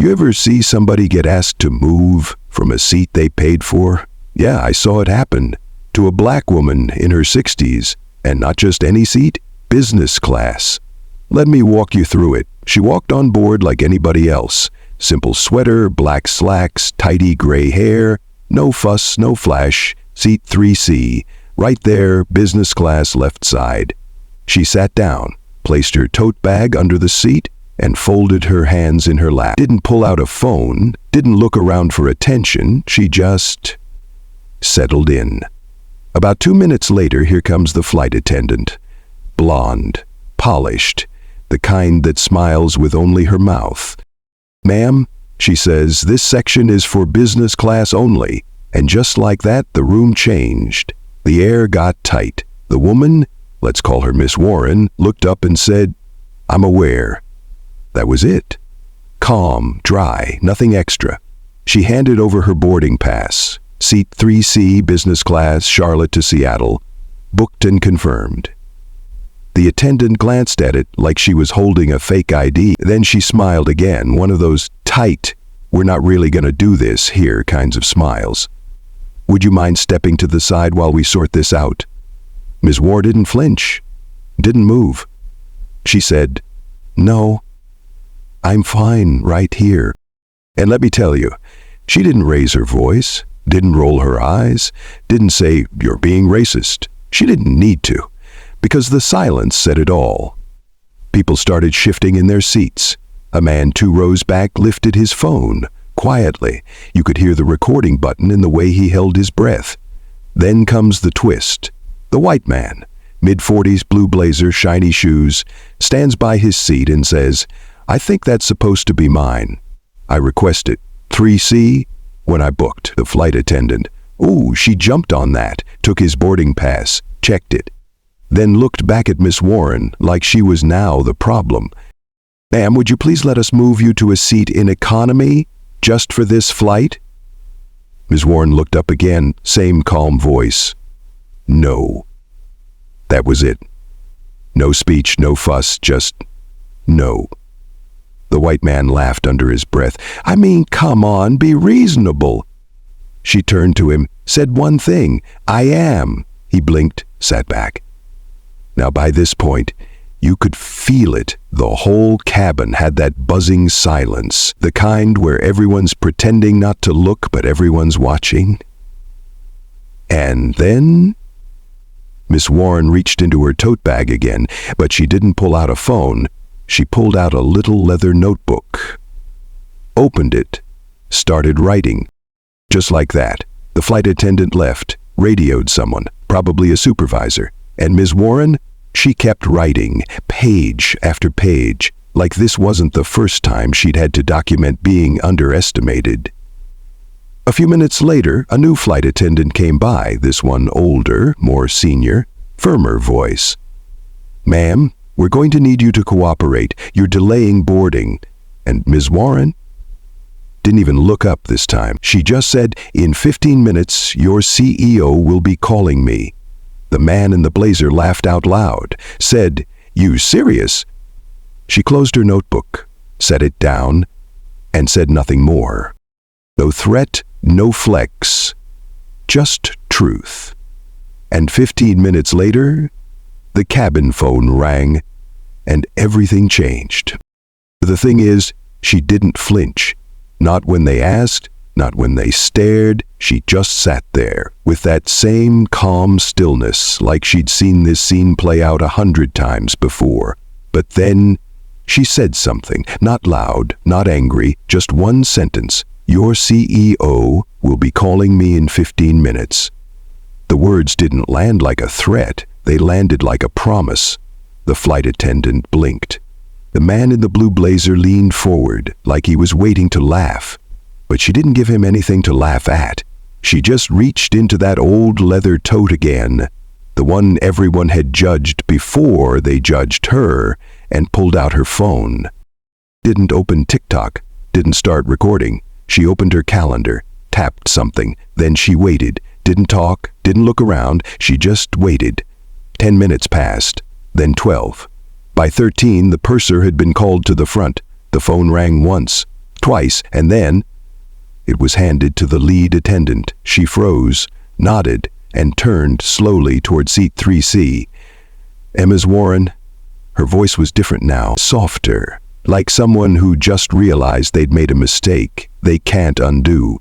You ever see somebody get asked to move from a seat they paid for? Yeah, I saw it happen to a black woman in her 60s, and not just any seat, business class. Let me walk you through it. She walked on board like anybody else. Simple sweater, black slacks, tidy gray hair, no fuss, no flash, seat 3C, right there, business class left side. She sat down, placed her tote bag under the seat, and folded her hands in her lap. Didn't pull out a phone, didn't look around for attention, she just settled in. About 2 minutes later, here comes the flight attendant. Blonde, polished, the kind that smiles with only her mouth. "Ma'am," she says, "this section is for business class only." And just like that, the room changed. The air got tight. The woman, let's call her Miss Warren, looked up and said, "I'm aware." That was it. Calm, dry, nothing extra. She handed over her boarding pass. Seat 3C, business class, Charlotte to Seattle. Booked and confirmed. The attendant glanced at it like she was holding a fake ID. Then she smiled again, one of those tight, "we're not really going to do this here" kinds of smiles. "Would you mind stepping to the side while we sort this out?" Ms. Warren didn't flinch, didn't move. She said, "No, I'm fine right here." And let me tell you, she didn't raise her voice, didn't roll her eyes, didn't say, "You're being racist." She didn't need to, because the silence said it all. People started shifting in their seats. A man 2 rows back lifted his phone, quietly. You could hear the recording button in the way he held his breath. Then comes the twist. The white man, mid-40s, blue blazer, shiny shoes, stands by his seat and says, "I think that's supposed to be mine. I requested 3C when I booked." The flight attendant, ooh, she jumped on that, took his boarding pass, checked it, then looked back at Miss Warren like she was now the problem. "Ma'am, would you please let us move you to a seat in economy just for this flight?" Ms. Warren looked up again, same calm voice. "No." That was it. No speech, no fuss, just no. The white man laughed under his breath. "I mean, come on, be reasonable." She turned to him, said one thing, "I am." He blinked, sat back. Now by this point, you could feel it. The whole cabin had that buzzing silence, the kind where everyone's pretending not to look, but everyone's watching. And then Miss Warren reached into her tote bag again, but she didn't pull out a phone. She pulled out a little leather notebook, opened it, started writing. Just like that, the flight attendant left, radioed someone, probably a supervisor, and Ms. Warren, she kept writing, page after page, like this wasn't the first time she'd had to document being underestimated. A few minutes later, a new flight attendant came by, this one older, more senior, firmer voice. "Ma'am, we're going to need you to cooperate. You're delaying boarding." And Ms. Warren didn't even look up this time. She just said, "In 15 minutes, your CEO will be calling me." The man in the blazer laughed out loud, said, "You serious?" She closed her notebook, set it down, and said nothing more. No threat, no flex, just truth. And 15 minutes later, the cabin phone rang, and everything changed. The thing is, she didn't flinch. Not when they asked, not when they stared. She just sat there, with that same calm stillness, like she'd seen this scene play out 100 times before. But then, she said something, not loud, not angry, just one sentence. "Your CEO will be calling me in 15 minutes." The words didn't land like a threat, they landed like a promise. The flight attendant blinked. The man in the blue blazer leaned forward, like he was waiting to laugh. But she didn't give him anything to laugh at. She just reached into that old leather tote again, the one everyone had judged before they judged her, and pulled out her phone. Didn't open TikTok, didn't start recording. She opened her calendar, tapped something, then she waited, didn't talk, didn't look around, she just waited. 10 minutes passed, then 12. By 13, the purser had been called to the front. The phone rang once, twice, and then it was handed to the lead attendant. She froze, nodded, and turned slowly toward seat 3C. Ms. Warren. Her voice was different now, softer, like someone who just realized they'd made a mistake they can't undo.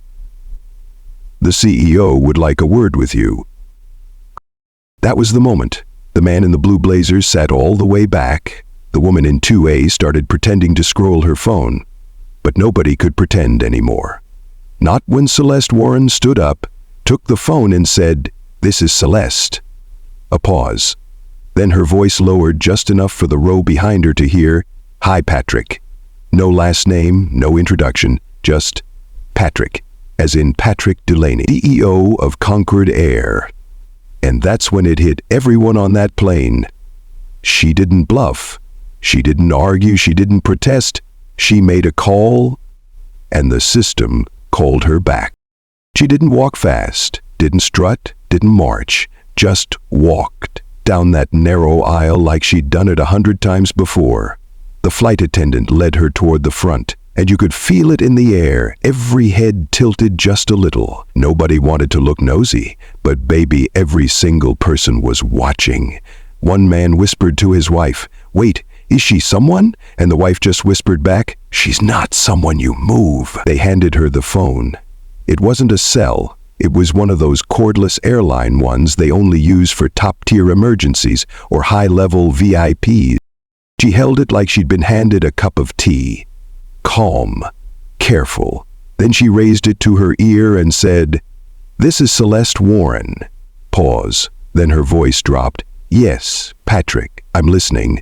The CEO would like a word with you. That was the moment. The man in the blue blazers sat all the way back. The woman in 2A started pretending to scroll her phone. But nobody could pretend anymore. Not when Celeste Warren stood up, took the phone and said, "This is Celeste." A pause. Then her voice lowered just enough for the row behind her to hear, "Hi, Patrick." No last name, no introduction, just Patrick, as in Patrick Delaney, CEO of Concord Air. And that's when it hit everyone on that plane. She didn't bluff. She didn't argue. She didn't protest. She made a call, and the system called her back. She didn't walk fast, didn't strut, didn't march, just walked down that narrow aisle like she'd done it 100 times before. The flight attendant led her toward the front, and you could feel it in the air, every head tilted just a little. Nobody wanted to look nosy, but baby, every single person was watching. One man whispered to his wife, "Wait, is she someone?" And the wife just whispered back, "She's not someone you move." They handed her the phone. It wasn't a cell. It was one of those cordless airline ones they only use for top-tier emergencies or high-level VIPs. She held it like she'd been handed a cup of tea. Calm, careful. Then she raised it to her ear and said, "This is Celeste Warren." Pause. Then her voice dropped. "Yes, Patrick, I'm listening."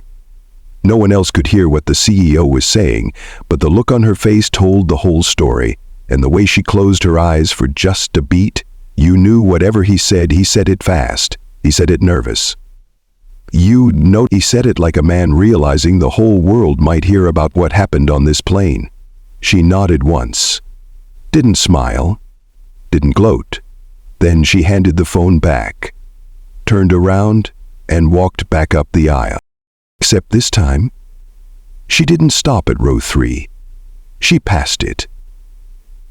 No one else could hear what the CEO was saying, but the look on her face told the whole story, and the way she closed her eyes for just a beat, you knew whatever he said it fast. He said it nervous. You know, he said it like a man realizing the whole world might hear about what happened on this plane. She nodded once. Didn't smile. Didn't gloat. Then she handed the phone back, turned around, and walked back up the aisle. Except this time, she didn't stop at row 3. She passed it.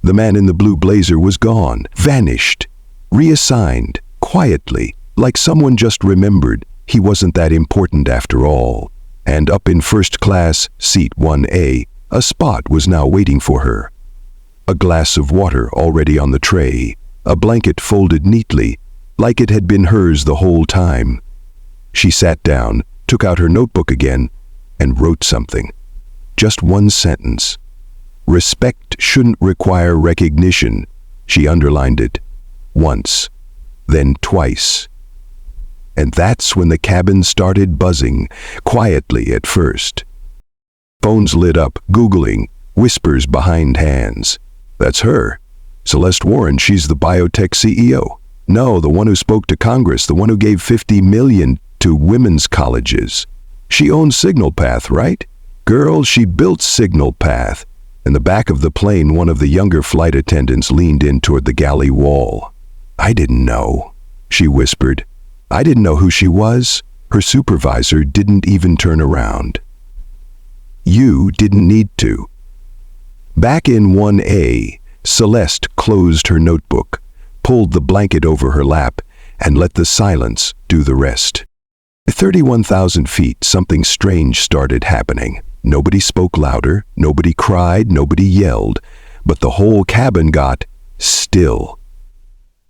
The man in the blue blazer was gone, vanished, reassigned, quietly, like someone just remembered he wasn't that important after all. And up in first class, seat 1A, a spot was now waiting for her. A glass of water already on the tray, a blanket folded neatly, like it had been hers the whole time. She sat down, took out her notebook again, and wrote something. Just one sentence. Respect shouldn't require recognition. She underlined it. Once, then twice. And that's when the cabin started buzzing, quietly at first. Phones lit up, Googling, whispers behind hands. That's her. Celeste Warren, she's the biotech CEO. No, the one who spoke to Congress, the one who gave $50 million to women's colleges. She owns Signal Path, right? Girl, she built Signal Path. In the back of the plane, one of the younger flight attendants leaned in toward the galley wall. I didn't know, she whispered. I didn't know who she was. Her supervisor didn't even turn around. You didn't need to. Back in 1A, Celeste closed her notebook, pulled the blanket over her lap, and let the silence do the rest. At 31,000 feet, something strange started happening. Nobody spoke louder, nobody cried, nobody yelled, but the whole cabin got still.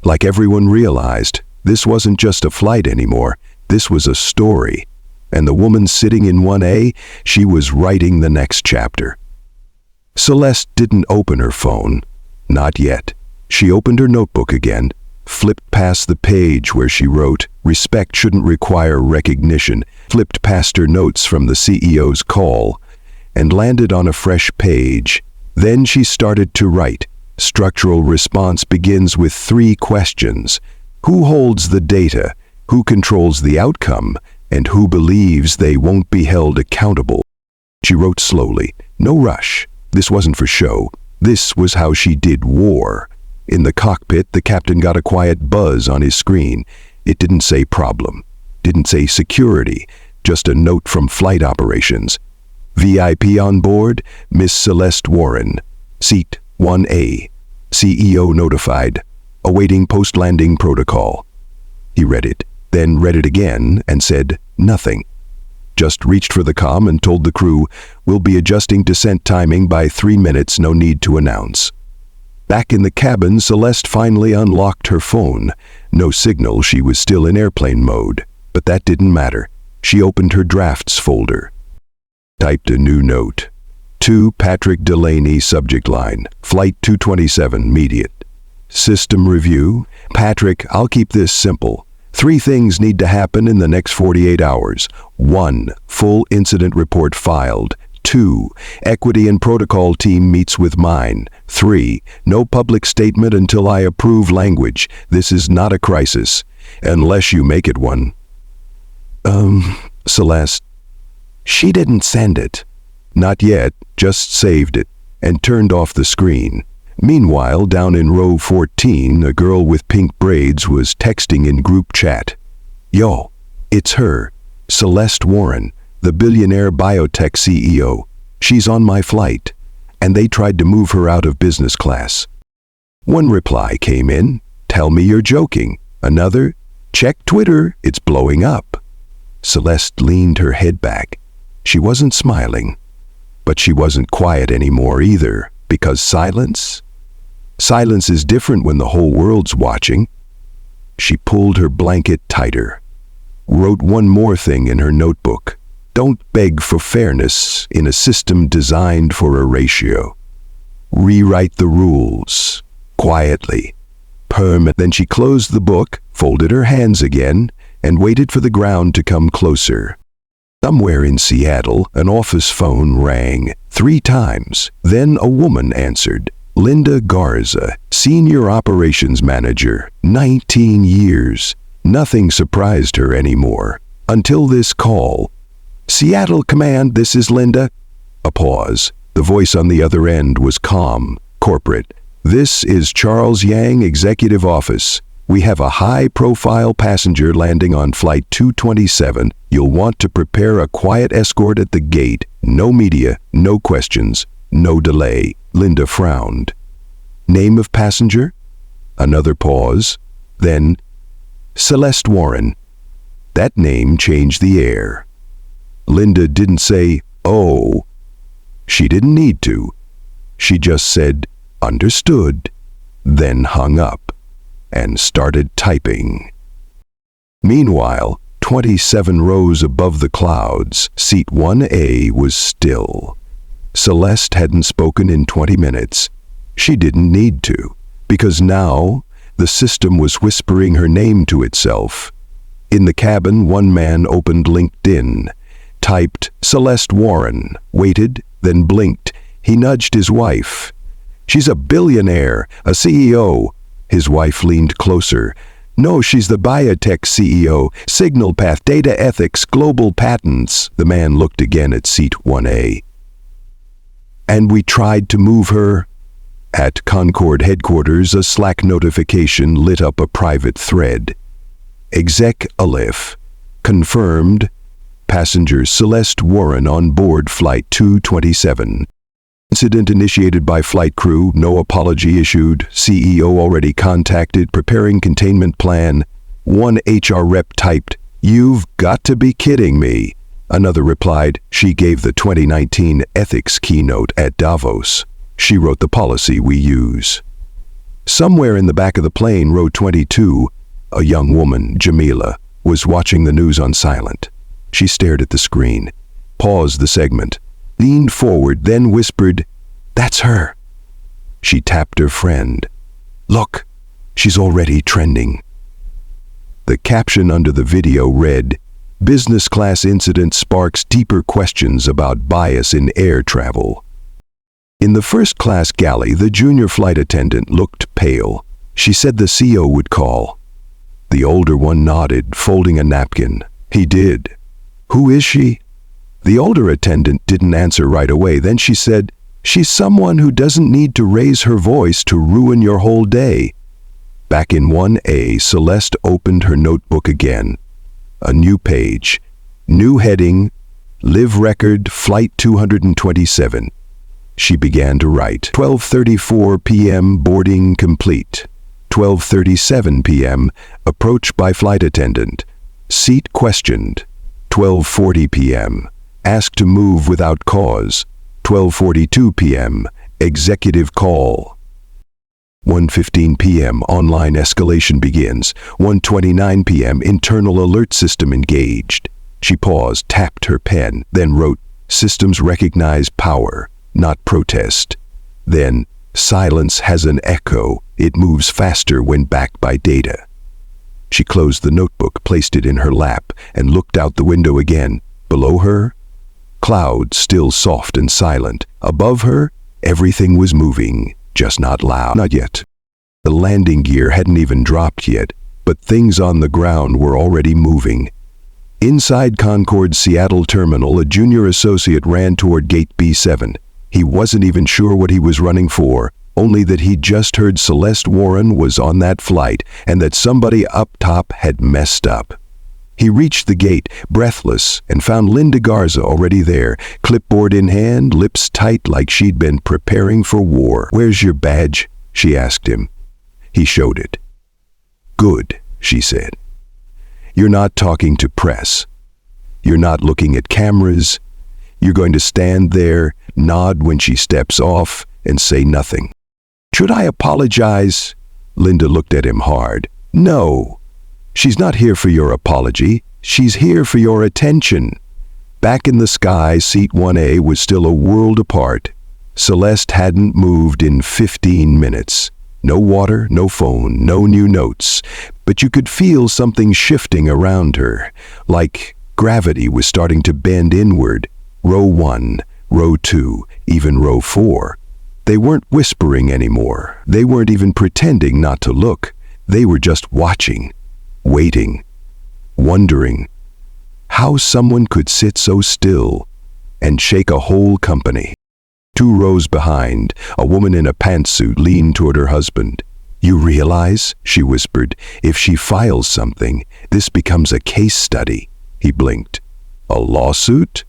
Like everyone realized, this wasn't just a flight anymore, this was a story. And the woman sitting in 1A, she was writing the next chapter. Celeste didn't open her phone. Not yet. She opened her notebook again, flipped past the page where she wrote, "Respect shouldn't require recognition," flipped past her notes from the CEO's call, and landed on a fresh page. Then she started to write. Structural response begins with 3 questions. Who holds the data? Who controls the outcome? And who believes they won't be held accountable? She wrote slowly. No rush. This wasn't for show. This was how she did war. In the cockpit, the captain got a quiet buzz on his screen. It didn't say problem. Didn't say security. Just a note from flight operations. VIP on board, Miss Celeste Warren. Seat 1A. CEO notified. Awaiting post-landing protocol. He read it, then read it again and said nothing. Just reached for the comm and told the crew, "We'll be adjusting descent timing by 3 minutes, no need to announce." Back in the cabin, Celeste finally unlocked her phone. No signal, she was still in airplane mode. But that didn't matter. She opened her drafts folder. Typed a new note. To Patrick Delaney, subject line, Flight 227, immediate. System review. Patrick, I'll keep this simple. 3 things need to happen in the next 48 hours. 1. Full incident report filed. 2. Equity and protocol team meets with mine. 3. No public statement until I approve language. This is not a crisis. Unless you make it one. Celeste. She didn't send it. Not yet, just saved it, and turned off the screen. Meanwhile, down in row 14, a girl with pink braids was texting in group chat. Yo, it's her, Celeste Warren, the billionaire biotech CEO. She's on my flight, and they tried to move her out of business class. One reply came in, tell me you're joking. Another, check Twitter, it's blowing up. Celeste leaned her head back. She wasn't smiling, but she wasn't quiet anymore either, because silence is different when the whole world's watching. She pulled her blanket tighter, wrote one more thing in her notebook. Don't beg for fairness in a system designed for a ratio. Rewrite the rules, quietly. Then she closed the book, folded her hands again, and waited for the ground to come closer. Somewhere in Seattle, an office phone rang 3 times. Then a woman answered. Linda Garza, Senior Operations Manager, 19 years. Nothing surprised her anymore. Until this call. Seattle Command, this is Linda. A pause. The voice on the other end was calm, corporate. This is Charles Yang, Executive Office. We have a high-profile passenger landing on Flight 227. You'll want to prepare a quiet escort at the gate. No media, no questions, no delay. Linda frowned. Name of passenger? Another pause. Then, Celeste Warren. That name changed the air. Linda didn't say, oh. She didn't need to. She just said, understood, then hung up and started typing. Meanwhile, 27 rows above the clouds, seat 1A was still. Celeste hadn't spoken in 20 minutes. She didn't need to, because now the system was whispering her name to itself. In the cabin, one man opened LinkedIn, typed Celeste Warren, waited, then blinked. He nudged his wife. She's a billionaire, a CEO. His wife leaned closer. No, she's the biotech CEO, signal path, data ethics, global patents. The man looked again at seat 1A. And we tried to move her. At Concord headquarters, a Slack notification lit up a private thread. Exec Aleph. Confirmed. Passenger Celeste Warren on board Flight 227. Incident initiated by flight crew, no apology issued, CEO already contacted, preparing containment plan. One HR rep typed, "You've got to be kidding me." Another replied, "She gave the 2019 ethics keynote at Davos. She wrote the policy we use." Somewhere in the back of the plane, row 22, a young woman, Jamila, was watching the news on silent. She stared at the screen, paused the segment, leaned forward, then whispered, "That's her." She tapped her friend. "Look, she's already trending." The caption under the video read, "Business class incident sparks deeper questions about bias in air travel." In the first-class galley, the junior flight attendant looked pale. She said the CO would call. The older one nodded, folding a napkin. He did. "Who is she?" The older attendant didn't answer right away. Then she said, "She's someone who doesn't need to raise her voice to ruin your whole day." Back in 1A, Celeste opened her notebook again. A new page. New heading, Live Record, Flight 227. She began to write. 12:34 p.m. boarding complete. 12:37 p.m. approached by flight attendant. Seat questioned. 12:40 p.m. asked to move without cause. 12:42 p.m. executive call. 1:15 p.m. online escalation begins. 1:29 p.m. internal alert system engaged. She paused, tapped her pen, then wrote, "Systems recognize power, not protest." Then, "Silence has an echo. It moves faster when backed by data." She closed the notebook, placed it in her lap, and looked out the window again. Below her, clouds still soft and silent. Above her, everything was moving, just not loud. Not yet. The landing gear hadn't even dropped yet, but things on the ground were already moving. Inside Concorde's Seattle terminal, a junior associate ran toward gate B7. He wasn't even sure what he was running for, only that he'd just heard Celeste Warren was on that flight and that somebody up top had messed up. He reached the gate, breathless, and found Linda Garza already there, clipboard in hand, lips tight like she'd been preparing for war. "Where's your badge?" she asked him. He showed it. "Good," she said. "You're not talking to press. You're not looking at cameras. You're going to stand there, nod when she steps off, and say nothing." "Should I apologize?" Linda looked at him hard. "No. She's not here for your apology. She's here for your attention." Back in the sky, seat 1A was still a world apart. Celeste hadn't moved in 15 minutes. No water, no phone, no new notes. But you could feel something shifting around her, like gravity was starting to bend inward. Row 1, row 2, even row 4. They weren't whispering anymore. They weren't even pretending not to look. They were just watching, waiting, wondering how someone could sit so still and shake a whole company. 2 rows behind, a woman in a pantsuit leaned toward her husband. "You realize," she whispered, "if she files something, this becomes a case study." He blinked. "A lawsuit?"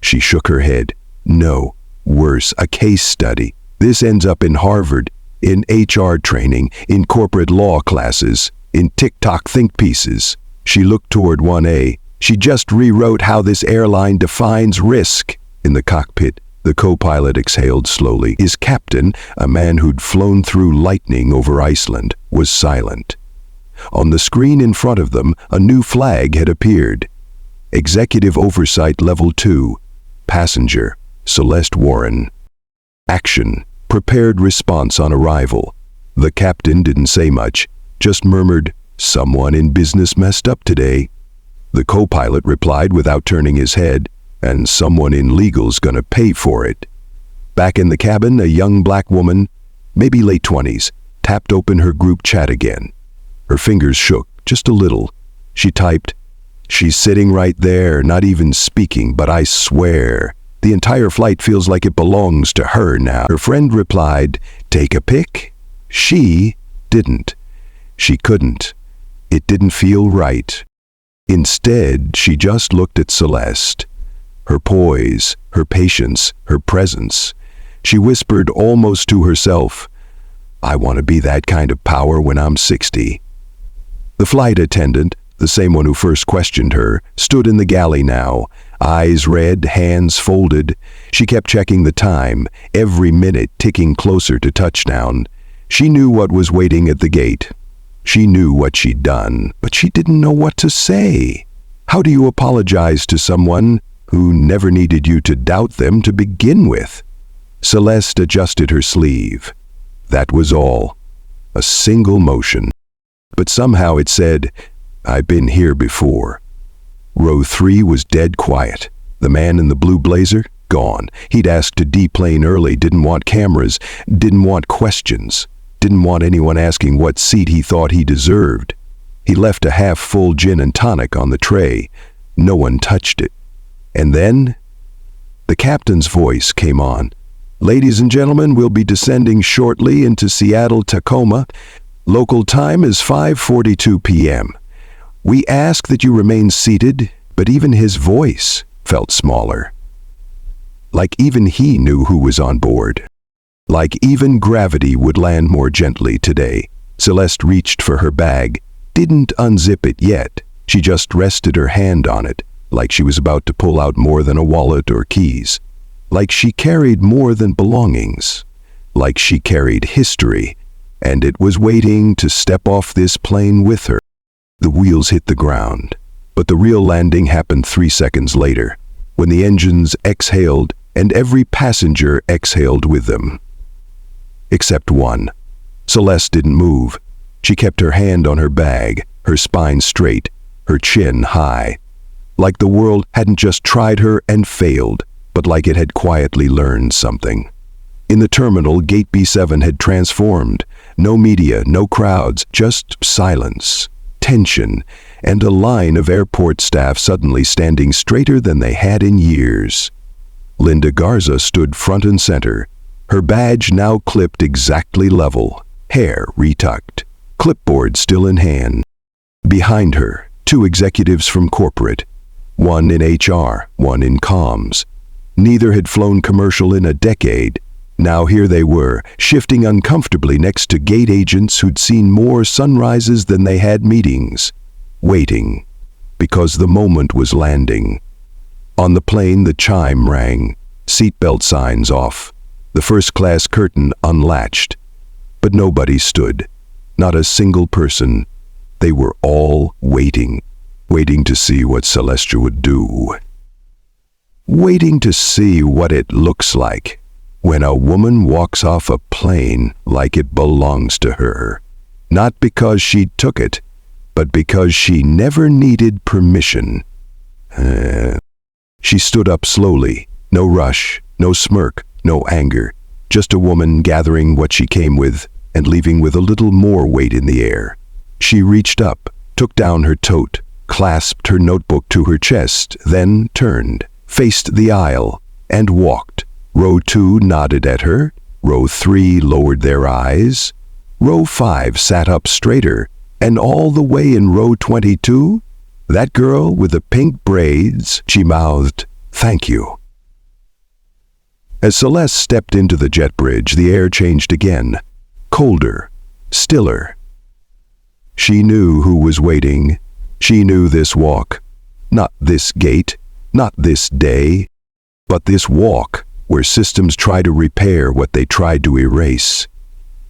She shook her head. "No, worse, a case study. This ends up in Harvard, in HR training, in corporate law classes, in TikTok think pieces." She looked toward 1A. "She just rewrote how this airline defines risk." In the cockpit, the co-pilot exhaled slowly. His captain, a man who'd flown through lightning over Iceland, was silent. On the screen in front of them, a new flag had appeared. Executive Oversight Level 2. Passenger, Celeste Warren. Action. Prepared response on arrival. The captain didn't say much, just murmured, "Someone in business messed up today." The co-pilot replied without turning his head, "And someone in legal's gonna pay for it." Back in the cabin, a young black woman, maybe late 20s, tapped open her group chat again. Her fingers shook, just a little. She typed, "She's sitting right there, not even speaking, but I swear, the entire flight feels like it belongs to her now." Her friend replied, "Take a pic?" She didn't. She couldn't. It didn't feel right. Instead, she just looked at Celeste. Her poise, her patience, her presence. She whispered almost to herself, "I want to be that kind of power when I'm 60. The flight attendant, the same one who first questioned her, stood in the galley now, eyes red, hands folded. She kept checking the time, every minute ticking closer to touchdown. She knew what was waiting at the gate. She knew what she'd done, but she didn't know what to say. How do you apologize to someone who never needed you to doubt them to begin with? Celeste adjusted her sleeve. That was all. A single motion. But somehow it said, "I've been here before." Row 3 was dead quiet. The man in the blue blazer, gone. He'd asked to deplane early, didn't want cameras, didn't want questions, didn't want anyone asking what seat he thought he deserved. He left a half-full gin and tonic on the tray. No one touched it. And then, the captain's voice came on. "Ladies and gentlemen, we'll be descending shortly into Seattle-Tacoma. Local time is 5:42 p.m. We ask that you remain seated," but even his voice felt smaller. like even he knew who was on board. Like even gravity would land more gently today. Celeste reached for her bag, didn't unzip it yet. She just rested her hand on it, like she was about to pull out more than a wallet or keys. Like she carried more than belongings. Like she carried history, and it was waiting to step off this plane with her. The wheels hit the ground, but the real landing happened 3 seconds later, when the engines exhaled and every passenger exhaled with them. Except one. Celeste didn't move. She kept her hand on her bag, her spine straight, her chin high. Like the world hadn't just tried her and failed, but like it had quietly learned something. In the terminal, Gate B7 had transformed. No media, no crowds, just silence, tension, and a line of airport staff suddenly standing straighter than they had in years. Linda Garza stood front and center, her badge now clipped exactly level, hair retucked, clipboard still in hand. Behind her, 2 executives from corporate, one in HR, one in comms. Neither had flown commercial in a decade. Now here they were, shifting uncomfortably next to gate agents who'd seen more sunrises than they had meetings. Waiting, because the moment was landing. On the plane, the chime rang, seatbelt signs off, the first-class curtain unlatched. But nobody stood, not a single person. They were all waiting, waiting to see what Celeste would do. Waiting to see what it looks like when a woman walks off a plane like it belongs to her. Not because she took it, but because she never needed permission. She stood up slowly, no rush, no smirk, no anger, just a woman gathering what she came with and leaving with a little more weight in the air. She reached up, took down her tote, clasped her notebook to her chest, then turned, faced the aisle, and walked. Row 2 nodded at her, row 3 lowered their eyes, row 5 sat up straighter, and all the way in row 22, that girl with the pink braids, she mouthed, "Thank you." As Celeste stepped into the jet bridge, the air changed again, colder, stiller. She knew who was waiting. She knew this walk. Not this gate, not this day, but this walk where systems try to repair what they tried to erase.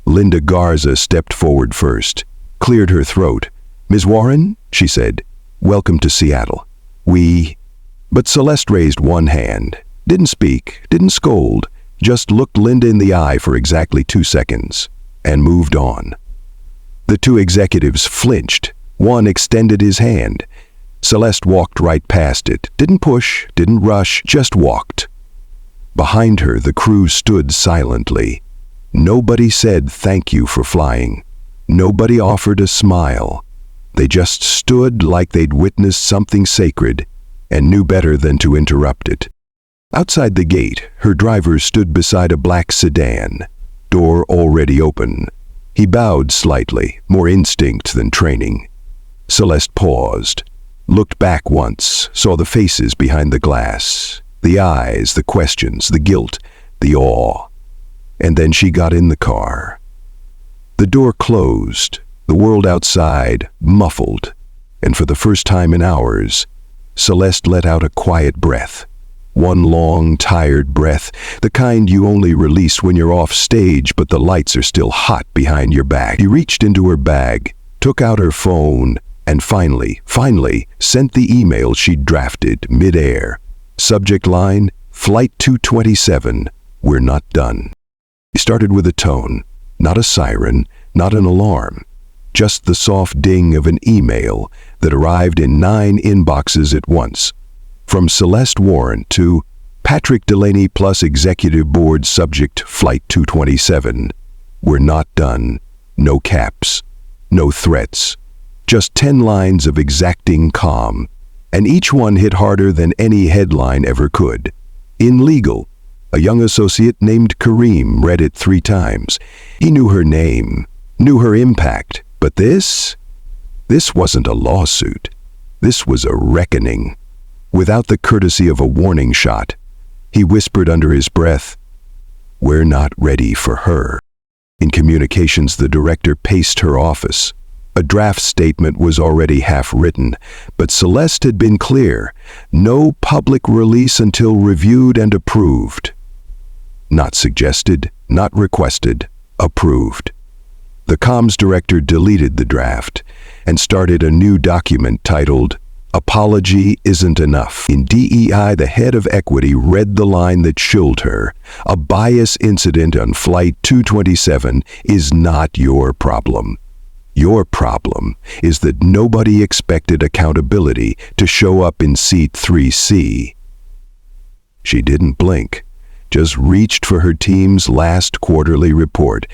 Linda Garza stepped forward first, cleared her throat. "Ms. Warren," she said, "welcome to Seattle. But Celeste raised one hand, didn't speak, didn't scold, just looked Linda in the eye for exactly 2 seconds, and moved on. The 2 executives flinched. One extended his hand. Celeste walked right past it, didn't push, didn't rush, just walked. Behind her, the crew stood silently. Nobody said thank you for flying. Nobody offered a smile. They just stood like they'd witnessed something sacred and knew better than to interrupt it. Outside the gate, her driver stood beside a black sedan, door already open. He bowed slightly, more instinct than training. Celeste paused, looked back once, saw the faces behind the glass, the eyes, the questions, the guilt, the awe. And then she got in the car. The door closed, the world outside muffled, and for the first time in hours, Celeste let out a quiet breath. One long, tired breath, the kind you only release when you're off stage but the lights are still hot behind your back. She reached into her bag, took out her phone, and finally sent the email she'd drafted mid-air. Subject line, Flight 227, we're not done. He started with a tone, not a siren, not an alarm, just the soft ding of an email that arrived in 9 inboxes at once. From Celeste Warren to Patrick Delaney plus Executive Board Subject Flight 227. We're not done. No caps. No threats. Just 10 lines of exacting calm, and each one hit harder than any headline ever could. In legal, a young associate named Kareem read it 3 times. He knew her name, knew her impact, but this wasn't a lawsuit. This was a reckoning. Without the courtesy of a warning shot, He whispered under his breath, "We're not ready for her." In communications, the director paced her office. A draft statement was already half written, but Celeste had been clear: no public release until reviewed and approved. Not suggested, not requested, approved. The comms director deleted the draft and started a new document titled, "Apology Isn't Enough." In DEI, the head of equity read the line that chilled her: "A bias incident on Flight 227 is not your problem. Your problem is that nobody expected accountability to show up in seat 3C." She didn't blink, just reached for her team's last quarterly report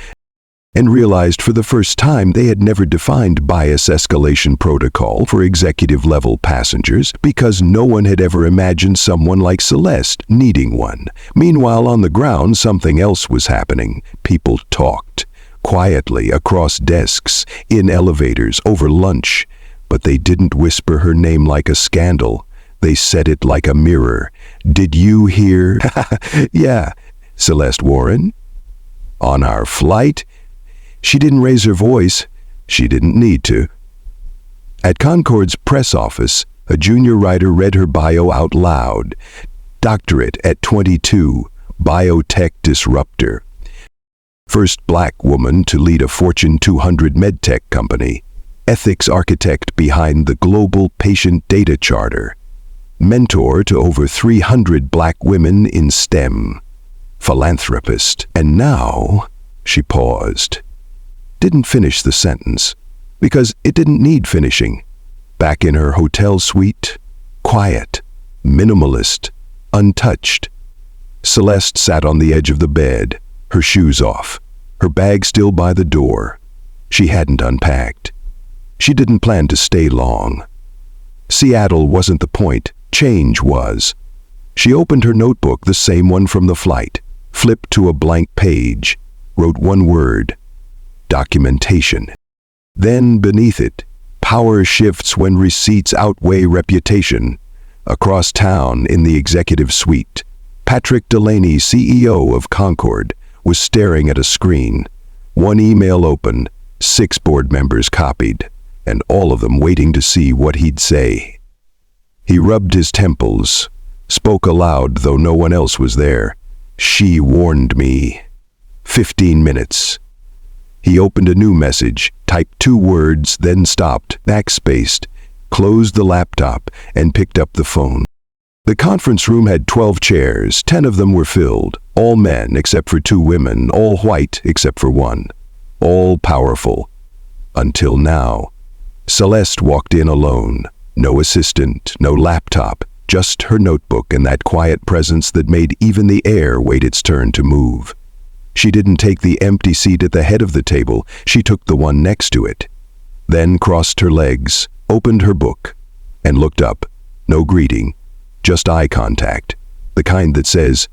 and realized for the first time they had never defined bias escalation protocol for executive-level passengers because no one had ever imagined someone like Celeste needing one. Meanwhile, on the ground, something else was happening. People talked, quietly, across desks, in elevators, over lunch, but they didn't whisper her name like a scandal. They said it like a mirror. "Did you hear?" "Yeah, Celeste Warren. On our flight." She didn't raise her voice. She didn't need to. At Concorde's press office, a junior writer read her bio out loud. Doctorate at 22, biotech disruptor. First black woman to lead a Fortune 200 medtech company. Ethics architect behind the Global Patient Data Charter. Mentor to over 300 black women in STEM. Philanthropist. And now, she paused. Didn't finish the sentence, because it didn't need finishing. Back in her hotel suite, quiet, minimalist, untouched. Celeste sat on the edge of the bed, her shoes off, her bag still by the door. She hadn't unpacked. She didn't plan to stay long. Seattle wasn't the point, change was. She opened her notebook, the same one from the flight, flipped to a blank page, wrote one word: documentation. Then beneath it, power shifts when receipts outweigh reputation. Across town in the executive suite, Patrick Delaney, CEO of Concorde, was staring at a screen. One email open, 6 board members copied, and all of them waiting to see what he'd say. He rubbed his temples, spoke aloud though no one else was there. "She warned me." 15 minutes. He opened a new message, typed 2 words, then stopped, backspaced, closed the laptop, and picked up the phone. The conference room had 12 chairs. 10 of them were filled, all men except for 2 women, all white except for 1, all powerful. Until now. Celeste walked in alone. No assistant, no laptop, just her notebook and that quiet presence that made even the air wait its turn to move. She didn't take the empty seat at the head of the table, she took the one next to it. Then crossed her legs, opened her book, and looked up. No greeting, just eye contact, the kind that says,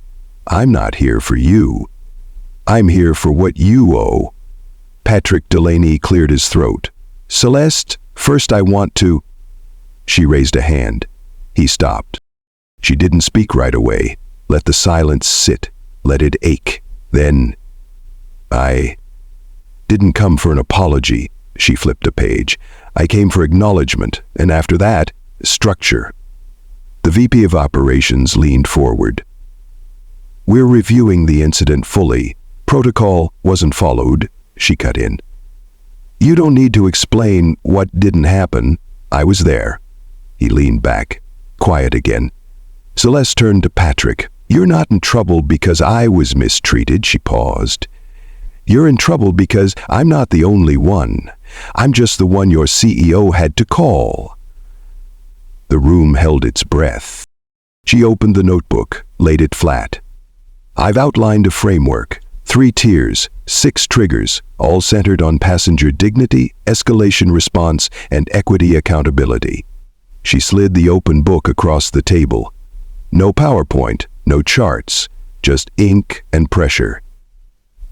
"I'm not here for you. I'm here for what you owe." Patrick Delaney cleared his throat. "Celeste, first I want to—" She raised a hand. He stopped. She didn't speak right away. Let the silence sit, let it ache. Then, "I didn't come for an apology." She flipped a page. "I came for acknowledgement, and after that, structure." The VP of Operations leaned forward. "We're reviewing the incident fully. Protocol wasn't followed," she cut in. "You don't need to explain what didn't happen. I was there." He leaned back, quiet again. Celeste turned to Patrick. "You're not in trouble because I was mistreated," she paused. "You're in trouble because I'm not the only one. I'm just the one your CEO had to call." The room held its breath. She opened the notebook, laid it flat. "I've outlined a framework, 3 tiers, 6 triggers, all centered on passenger dignity, escalation response, and equity accountability." She slid the open book across the table. No PowerPoint, no charts, just ink and pressure.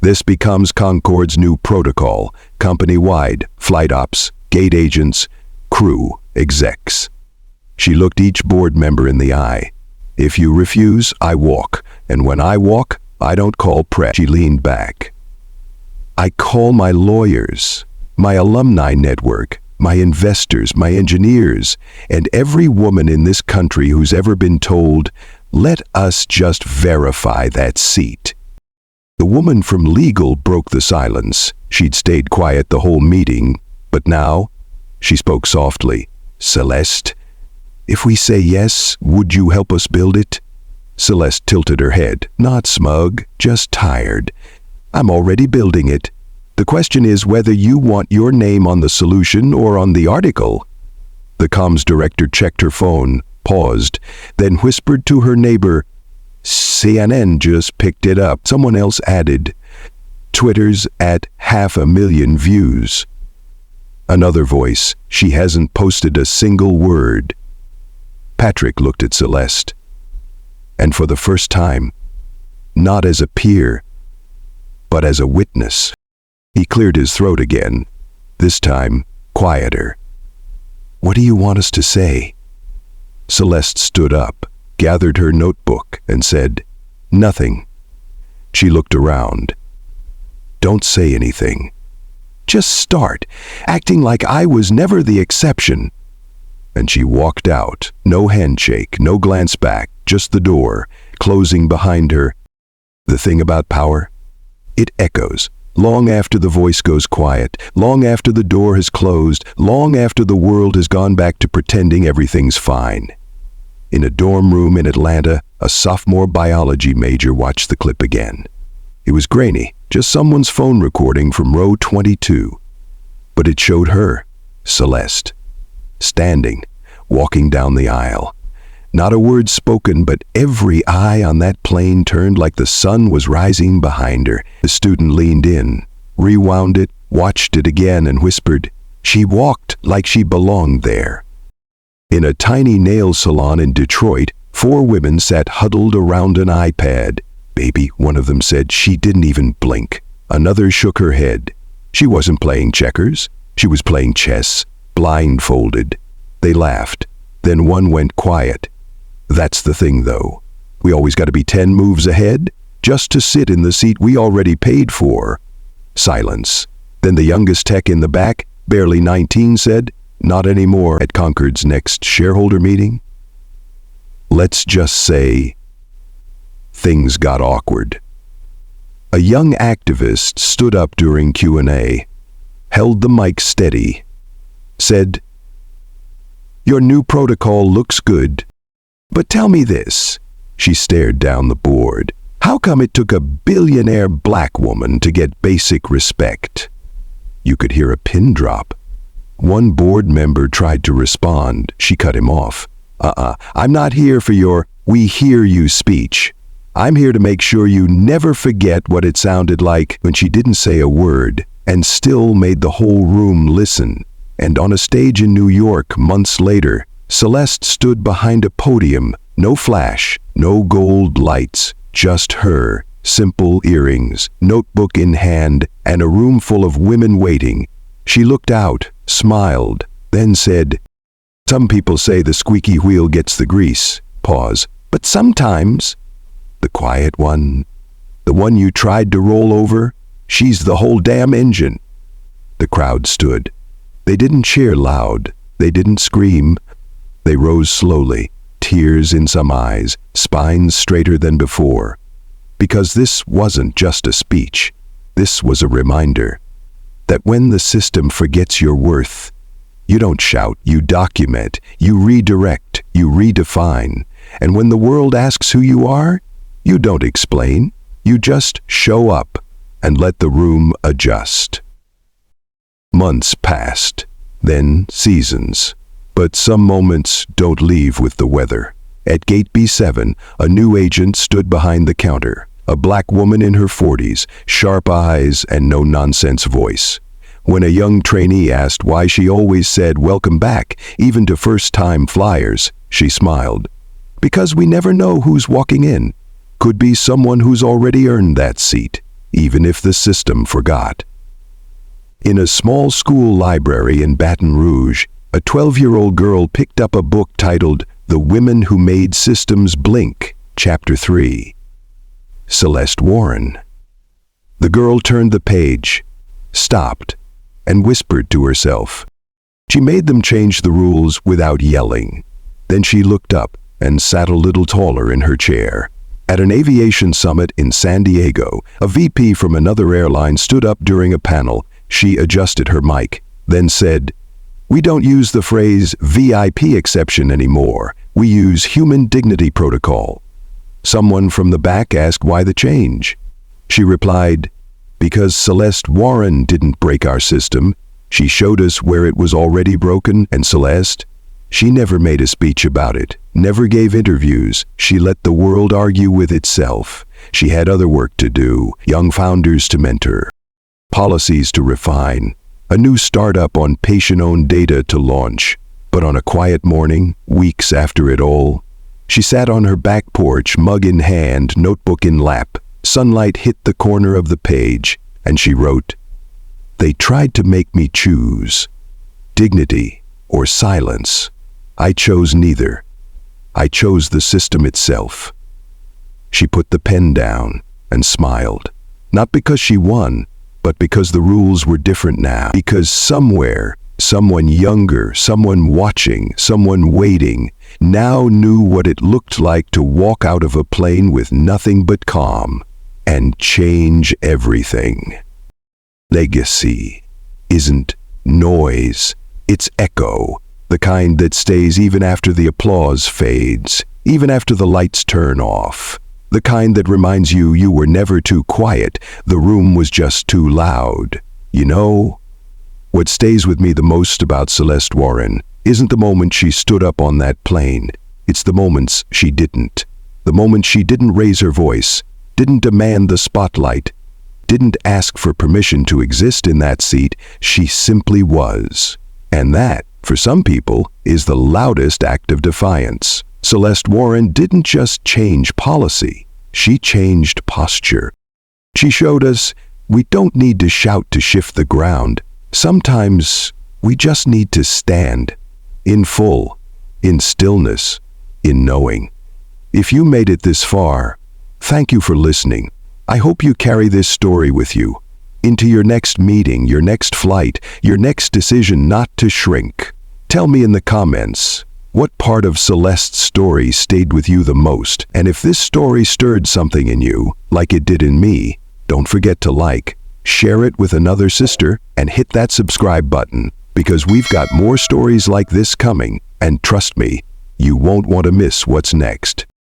"This becomes Concorde's new protocol, company-wide, flight ops, gate agents, crew, execs." She looked each board member in the eye. If you refuse, I walk. And when I walk, I don't call press. She leaned back. I call my lawyers, my alumni network, my investors, my engineers, and every woman in this country who's ever been told, let us just verify that seat. The woman from legal broke the silence. She'd stayed quiet the whole meeting, but now, she spoke softly. Celeste, if we say yes, would you help us build it? Celeste tilted her head, not smug, just tired. I'm already building it. The question is whether you want your name on the solution or on the article. The comms director checked her phone, paused, then whispered to her neighbor, CNN just picked it up. Someone else added, Twitter's at 500,000 views. Another voice, she hasn't posted a single word. Patrick looked at Celeste, and for the first time, not as a peer, but as a witness. He cleared his throat again, this time quieter. What do you want us to say? Celeste stood up, gathered her notebook, and said, Nothing. She looked around. Don't say anything. Just start, acting like I was never the exception. And she walked out, no handshake, no glance back, just the door, closing behind her. The thing about power? It echoes. Long after the voice goes quiet, long after the door has closed, long after the world has gone back to pretending everything's fine. In a dorm room in Atlanta, a sophomore biology major watched the clip again. It was grainy, just someone's phone recording from row 22. But it showed her, Celeste, standing, walking down the aisle. Not a word spoken, but every eye on that plane turned like the sun was rising behind her. The student leaned in, rewound it, watched it again, and whispered, She walked like she belonged there. In a tiny nail salon in Detroit, 4 women sat huddled around an iPad. Baby, one of them said. She didn't even blink. Another shook her head. She wasn't playing checkers. She was playing chess, blindfolded. They laughed. Then one went quiet. That's the thing, though. We always got to be 10 moves ahead, just to sit in the seat we already paid for. Silence. Then the youngest tech in the back, barely 19, said, Not anymore. At Concord's next shareholder meeting? Let's just say, things got awkward. A young activist stood up during Q&A, held the mic steady, said, Your new protocol looks good. But tell me this, she stared down the board. How come it took a billionaire black woman to get basic respect? You could hear a pin drop. One board member tried to respond. She cut him off. I'm not here for your "we hear you" speech. I'm here to make sure you never forget what it sounded like when she didn't say a word and still made the whole room listen. And on a stage in New York months later, Celeste stood behind a podium, no flash, no gold lights, just her, simple earrings, notebook in hand, and a room full of women waiting. She looked out, smiled, then said, Some people say the squeaky wheel gets the grease. Pause. But sometimes, the quiet one, the one you tried to roll over, she's the whole damn engine. The crowd stood. They didn't cheer loud. They didn't scream. They rose slowly, tears in some eyes, spines straighter than before. Because this wasn't just a speech. This was a reminder that when the system forgets your worth, you don't shout, you document, you redirect, you redefine. And when the world asks who you are, you don't explain. You just show up and let the room adjust. Months passed, then seasons. But some moments don't leave with the weather. At Gate B7, a new agent stood behind the counter, a black woman in her 40s, sharp eyes and no-nonsense voice. When a young trainee asked why she always said welcome back, even to first-time flyers, she smiled. Because we never know who's walking in. Could be someone who's already earned that seat, even if the system forgot. In a small school library in Baton Rouge, a 12-year-old girl picked up a book titled The Women Who Made Systems Blink, Chapter 3. Celeste Warren. The girl turned the page, stopped, and whispered to herself. She made them change the rules without yelling. Then she looked up and sat a little taller in her chair. At an aviation summit in San Diego, a VP from another airline stood up during a panel. She adjusted her mic, then said, "We don't use the phrase VIP exception anymore. We use human dignity protocol." Someone from the back asked why the change. She replied, "Because Celeste Warren didn't break our system. She showed us where it was already broken, and Celeste, she never made a speech about it, never gave interviews. She let the world argue with itself. She had other work to do, young founders to mentor, policies to refine, a new startup on patient-owned data to launch. But on a quiet morning, weeks after it all, she sat on her back porch, mug in hand, notebook in lap. Sunlight hit the corner of the page, and she wrote, "They tried to make me choose dignity or silence. I chose neither. I chose the system itself." She put the pen down and smiled, not because she won, but because the rules were different now. Because somewhere, someone younger, someone watching, someone waiting, now knew what it looked like to walk out of a plane with nothing but calm and change everything. Legacy isn't noise, it's echo, the kind that stays even after the applause fades, even after the lights turn off, the kind that reminds you you were never too quiet, the room was just too loud. You know, what stays with me the most about Celeste Warren isn't the moment she stood up on that plane, it's the moments she didn't. The moment she didn't raise her voice, didn't demand the spotlight, didn't ask for permission to exist in that seat. She simply was. And that, for some people, is the loudest act of defiance. Celeste Warren didn't just change policy, she changed posture. She showed us we don't need to shout to shift the ground. Sometimes we just need to stand, in full, in stillness, in knowing. If you made it this far, thank you for listening. I hope you carry this story with you into your next meeting, your next flight, your next decision not to shrink. Tell me in the comments, what part of Celeste's story stayed with you the most? And if this story stirred something in you, like it did in me, don't forget to like, share it with another sister, and hit that subscribe button, because we've got more stories like this coming, and trust me, you won't want to miss what's next.